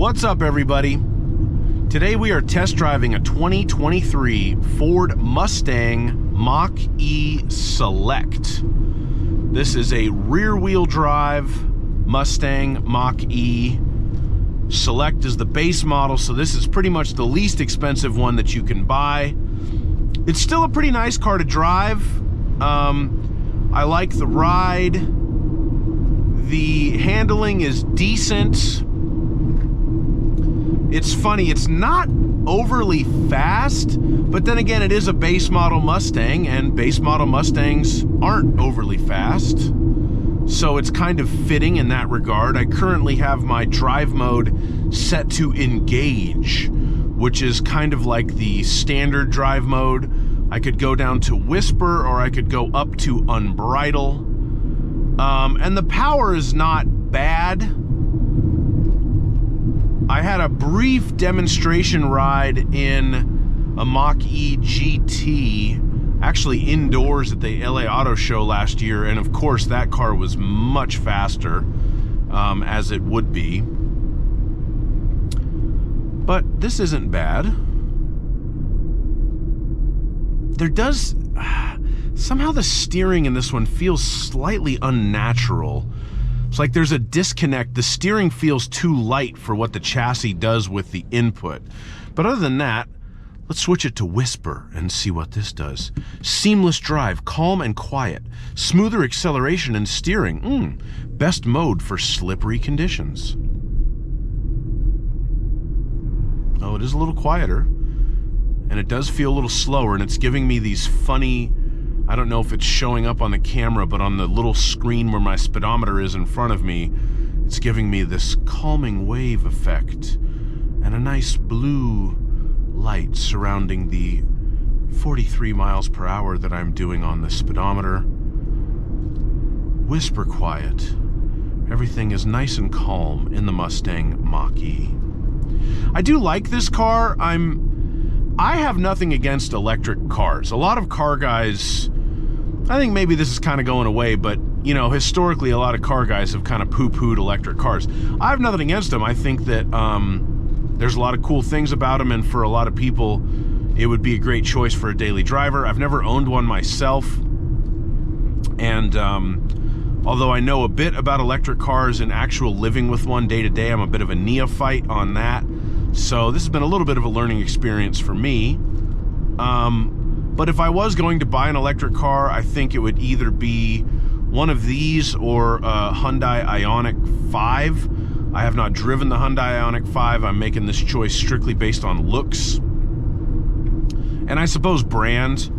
What's up, everybody? Today we are test driving a 2023 Ford Mustang Mach-E Select. This is a rear-wheel drive Mustang Mach-E. Select is the base model, so this is pretty much the least expensive one that you can buy. It's still a pretty nice car to drive. I like the ride. The handling is decent. It's funny, it's not overly fast, but then again, it is a base model Mustang, and base model Mustangs aren't overly fast. So it's kind of fitting in that regard. I currently have my drive mode set to engage, which is kind of like the standard drive mode. I could go down to whisper, or I could go up to unbridle. And the power is not bad. I had a brief demonstration ride in a Mach-E GT, actually indoors at the LA Auto Show last year, and of course that car was much faster, as it would be. But this isn't bad. There does... somehow the steering in this one feels slightly unnatural. It's like there's a disconnect. The steering feels too light for what the chassis does with the input. But other than that, let's switch it to whisper and see what this does. Seamless drive, calm and quiet. Smoother acceleration and steering. Best mode for slippery conditions. Oh, it is a little quieter. And it does feel a little slower, and it's giving me these funny... I don't know if it's showing up on the camera, but on the little screen where my speedometer is in front of me, it's giving me this calming wave effect and a nice blue light surrounding the 43 miles per hour that I'm doing on the speedometer. Whisper quiet. Everything is nice and calm in the Mustang Mach-E. I do like this car. I have nothing against electric cars. A lot of car guys, I think maybe this is kind of going away, but, you know, historically a lot of car guys have kind of poo-pooed electric cars. I have nothing against them. I think that there's a lot of cool things about them, and for a lot of people, it would be a great choice for a daily driver. I've never owned one myself, and although I know a bit about electric cars and actual living with one day to day, I'm a bit of a neophyte on that. So this has been a little bit of a learning experience for me. But if I was going to buy an electric car, I think it would either be one of these or a Hyundai Ioniq 5. I have not driven the Hyundai Ioniq 5. I'm making this choice strictly based on looks. And I suppose brand.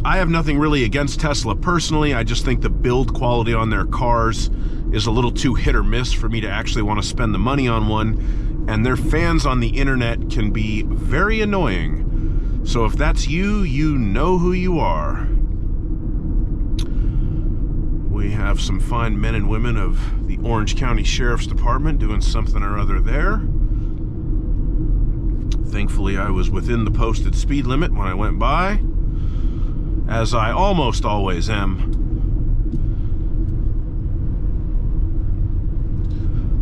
I have nothing really against Tesla personally. I just think the build quality on their cars is a little too hit or miss for me to actually want to spend the money on one. And their fans on the internet can be very annoying. So if that's you, you know who you are. We have some fine men and women of the Orange County Sheriff's Department doing something or other there. Thankfully, I was within the posted speed limit when I went by, as I almost always am.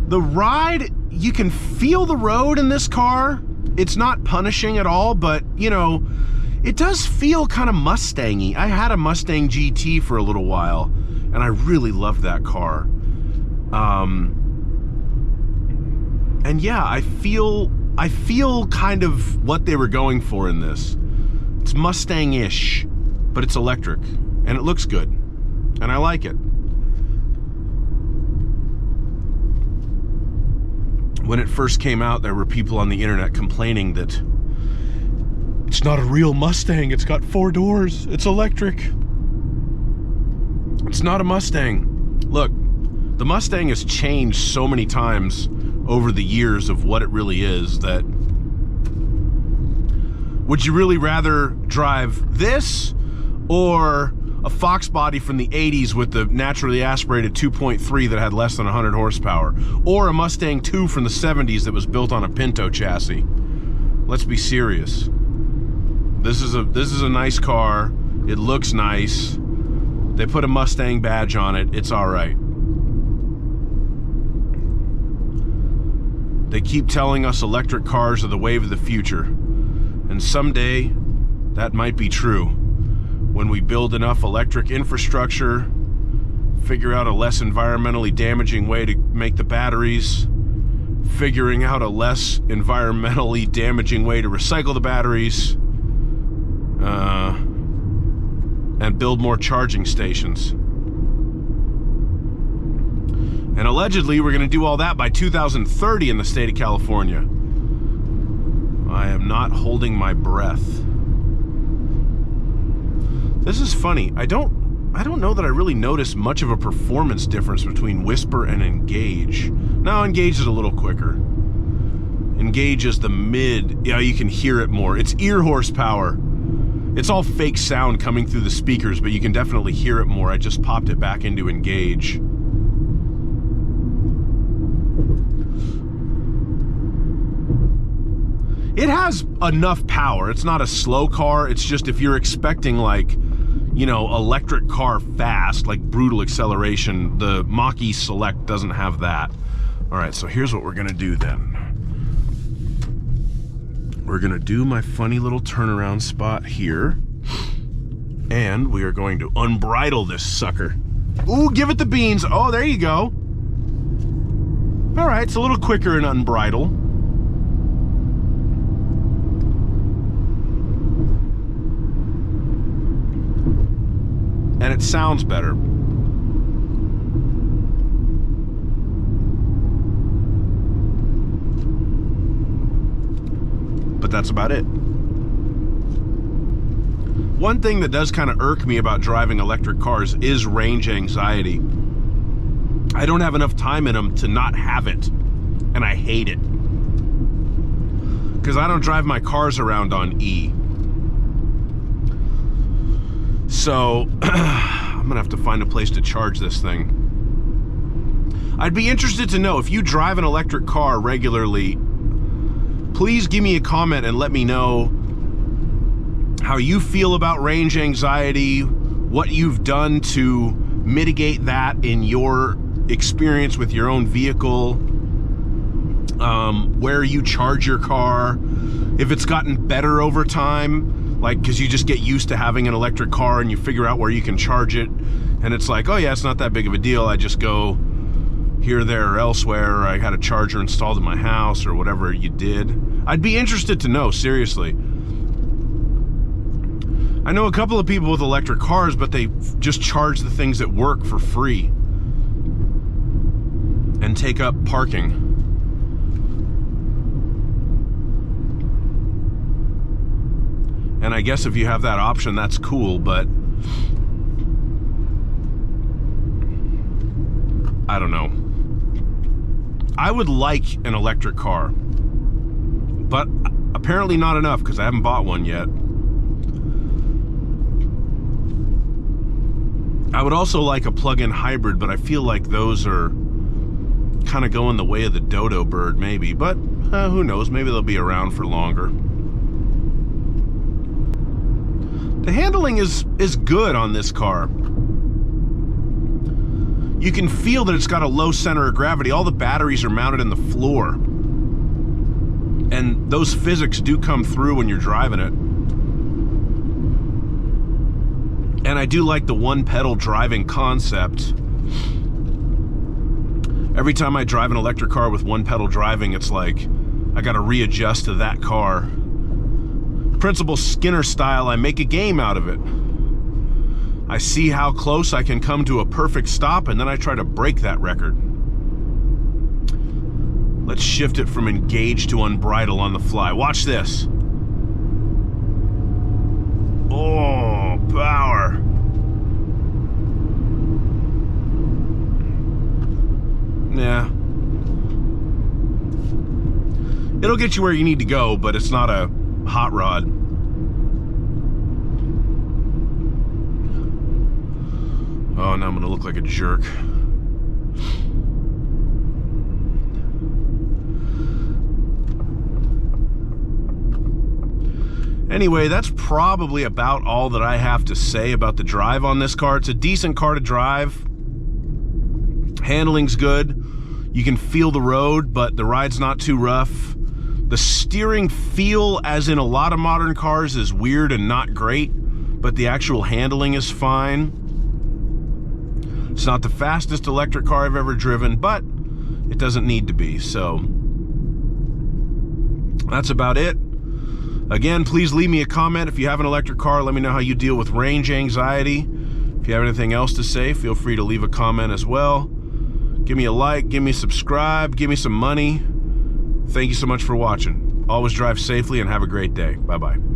The ride, you can feel the road in this car. It's not punishing at all, but, you know, it does feel kind of Mustang-y. I had a Mustang GT for a little while, and I really loved that car. And yeah, I feel kind of what they were going for in this. It's Mustang-ish, but it's electric, and it looks good, and I like it. When it first came out, there were people on the internet complaining that it's not a real Mustang, it's got 4 doors, it's electric. It's not a Mustang. Look, the Mustang has changed so many times over the years of what it really is that... Would you really rather drive this or a Fox body from the 80s with the naturally aspirated 2.3 that had less than 100 horsepower, or a Mustang 2 from the 70s that was built on a Pinto chassis? Let's be serious. This is a nice car. It looks nice. They put a Mustang badge on it. It's all right. They keep telling us electric cars are the wave of the future. And someday, that might be true. When we build enough electric infrastructure, figure out a less environmentally damaging way to make the batteries, figuring out a less environmentally damaging way to recycle the batteries, and build more charging stations. And allegedly, we're going to do all that by 2030 in the state of California. I am not holding my breath. This is funny. I don't know that I really noticed much of a performance difference between Whisper and Engage. Now, Engage is a little quicker. Engage is the mid. Yeah, you can hear it more. It's ear horsepower. It's all fake sound coming through the speakers, but you can definitely hear it more. I just popped it back into Engage. It has enough power. It's not a slow car. It's just if you're expecting, like, you know, electric car fast, like brutal acceleration, the Mach-E Select doesn't have that. All right, so here's what we're gonna do then. We're gonna do my funny little turnaround spot here, and we are going to unbridle this sucker. Ooh, give it the beans. Oh, there you go. All right, it's a little quicker in unbridle. And it sounds better. But that's about it. One thing that does kind of irk me about driving electric cars is range anxiety. I don't have enough time in them to not have it, and I hate it. Because I don't drive my cars around on E. So, I'm gonna have to find a place to charge this thing. I'd be interested to know, if you drive an electric car regularly, please give me a comment and let me know how you feel about range anxiety, what you've done to mitigate that in your experience with your own vehicle, where you charge your car, if it's gotten better over time. Like, because you just get used to having an electric car and you figure out where you can charge it. And it's like, oh yeah, it's not that big of a deal. I just go here, there, or elsewhere. Or I had a charger installed in my house or whatever you did. I'd be interested to know, seriously. I know a couple of people with electric cars, but they just charge the things at work for free and take up parking. And I guess if you have that option, that's cool, but I don't know. I would like an electric car, but apparently not enough because I haven't bought one yet. I would also like a plug-in hybrid, but I feel like those are kind of going the way of the dodo bird, maybe, but who knows? Maybe they'll be around for longer. The handling is good on this car. You can feel that it's got a low center of gravity. All the batteries are mounted in the floor. And those physics do come through when you're driving it. And I do like the one pedal driving concept. Every time I drive an electric car with one pedal driving, it's like I gotta readjust to that car. Principal Skinner style, I make a game out of it. I see how close I can come to a perfect stop, and then I try to break that record. Let's shift it from engage to unbridle on the fly. Watch this. Oh, power. Yeah. It'll get you where you need to go, but it's not a hot rod. Oh, now I'm gonna look like a jerk. Anyway, that's probably about all that I have to say about the drive on this car. It's a decent car to drive. Handling's good. You can feel the road, but the ride's not too rough. The steering feel, as in a lot of modern cars, is weird and not great, but the actual handling is fine. It's not the fastest electric car I've ever driven, but it doesn't need to be, so that's about it. Again, please leave me a comment if you have an electric car. Let me know how you deal with range anxiety. If you have anything else to say, feel free to leave a comment as well. Give me a like, give me a subscribe, give me some money. Thank you so much for watching. Always drive safely and have a great day. Bye-bye.